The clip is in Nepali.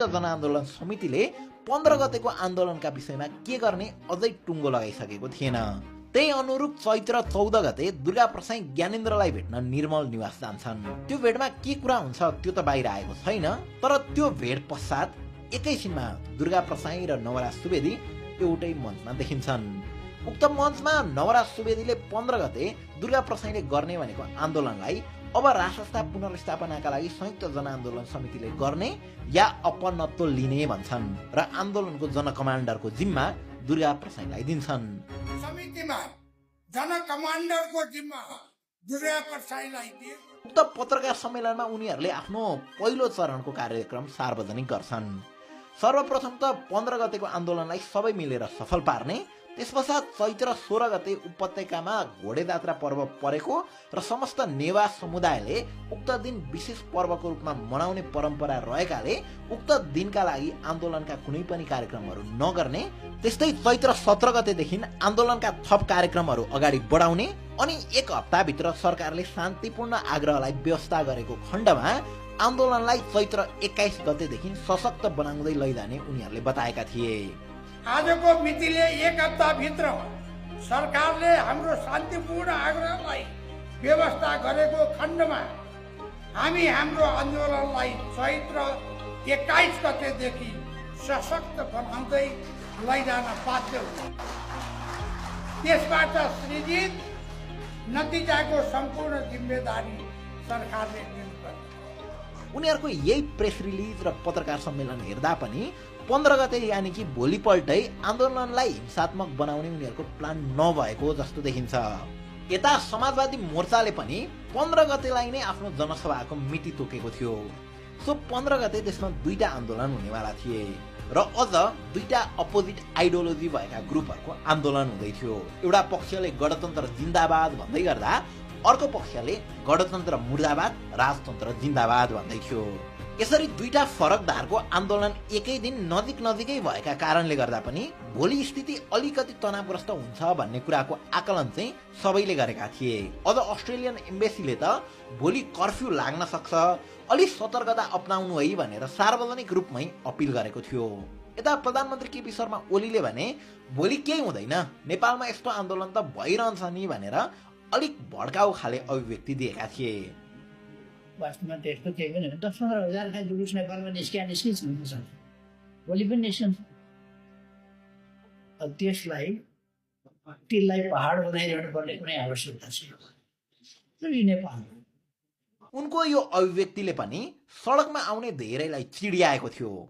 जनआन्दोलन समितिले 15 गतेको आन्दोलनका विषयमा के गर्ने अझै टुङ्गो लगाइसकेको थिएन। त्यही अनुरूप चैत्र 14 गते दुर्गा प्रसाई ज्ञानेन्द्रलाई भेट्न निर्मल निवास जान्छन्। त्यो भेटमा के कुरा हुन्छ त्यो त बाहिर आएको छैन, तर त्यो भेट पश्चात एकैछिनमा दुर्गा प्रसाई र नवराज सुवेदी एउटै मञ्चमा देखिन्छन्। उक्त मञ्चमा नवराज सुवेदीले 15 गते दुर्गा प्रसाईले गर्ने भनेको आन्दोलनलाई अब राष्ट्रसत्ता पुनर्स्थापनाका लागि संयुक्त जनआन्दोलन समितिले गर्ने या अपनत्व लिने भन्छन् र आन्दोलनको जनकमान्डरको जिम्मा दुर्गा प्रसाईलाई दिन्छन्। समितिमा जनकमान्डरको जिम्मा दुर्गा प्रसाईलाई दिए। उक्त पत्रकार सम्मेलनमा उनीहरूले आफ्नो पहिलो चरणको कार्यक्रम सार्वजनिक गर्छन्। सर्वप्रथम त 15 गतेको आन्दोलनलाई सबै मिलेर सफल पार्ने, त्यसपश्चात चैत्र 16 गते उपत्यकामा घोडे जात्रा पर्व परेको र समस्त नेवा समुदायले उक्त दिन विशेष पर्वको रूपमा मनाउने परम्परा रहेकाले उक्त दिनका लागि आन्दोलनका कुनै पनि कार्यक्रमहरू नगर्ने, त्यस्तै चैत्र 17 गतेदेखि आन्दोलनका थप कार्यक्रमहरू अगाडि बढाउने अनि एक हप्ताभित्र सरकारले शान्तिपूर्ण आग्रहलाई व्यवस्था गरेको खण्डमा आन्दोलनलाई चैत्र 21 गतेदेखि सशक्त बनाउँदै लैजाने उनीहरूले बताएका थिए। आजको मितिले एक हप्ताभित्र सरकारले हाम्रो शान्तिपूर्ण आग्रहलाई व्यवस्था गरेको खण्डमा हामी हाम्रो आन्दोलनलाई चैत्र 21 गतेदेखि सशक्त बनाउँदै लैजान बाध्य हुन्छ। त्यसबाट सृजित नतिजाको सम्पूर्ण जिम्मेदारी सरकारले लिनुपर्छ। उनीहरूको यही प्रेस रिलिज र पत्रकार सम्मेलन हेर्दा पनि 15 गते यानि कि भोलिपल्टै आन्दोलनलाई हिंसात्मक बनाउने उनीहरूको प्लान नभएको जस्तो देखिन्छ। यता समाजवादी मोर्चाले पनि 15 गतेलाई नै आफ्नो जनसभाको मिति तोकेको थियो। सो 15 गते त्यसमा दुईटा आन्दोलन हुनेवाला थिए र अझ दुईटा अपोजिट आइडियोलोजी भएका ग्रुपहरूको आन्दोलन हुँदै थियो। एउटा पक्षले गणतन्त्र जिन्दाबाद भन्दै गर्दा अर्को पक्षले गणतन्त्र मुर्दाबाद राजतन्त्र जिन्दाबाद भन्दै थियो। यसरी दुईटा फरक धारको आन्दोलन एकै दिन नजिक नजिकै भएका कारणले गर्दा पनि भोलि स्थिति अलिकति तनावग्रस्त हुन्छ भन्ने कुराको आकलन चाहिँ सबैले गरेका थिए। अझ अस्ट्रेलियन एम्बेसीले त भोलि कर्फ्यू लाग्न सक्छ, अलि सतर्कता अपनाउनु है भनेर सार्वजनिक रूपमै अपिल गरेको थियो। यता प्रधानमन्त्री केपी शर्मा ओलीले भने भोलि केही हुँदैन, नेपालमा यस्तो आन्दोलन त भइरहन्छ नि भनेर अलिक भड्काउ खाले अभिव्यक्ति दिएका थिए। वास्तवमा त्यस्तो केही पनि होइन। 10-15 हजारका जुलुस नेपालमा निस्किन्छ भोलि पनि निस्कन्छ। त्यसलाई पहाड बनाइरहनु पर्ने कुनै आवश्यकता छैन। नेपाल उनको यो अभिव्यक्तिले पनि सडकमा आउने धेरैलाई चिडियाएको थियो।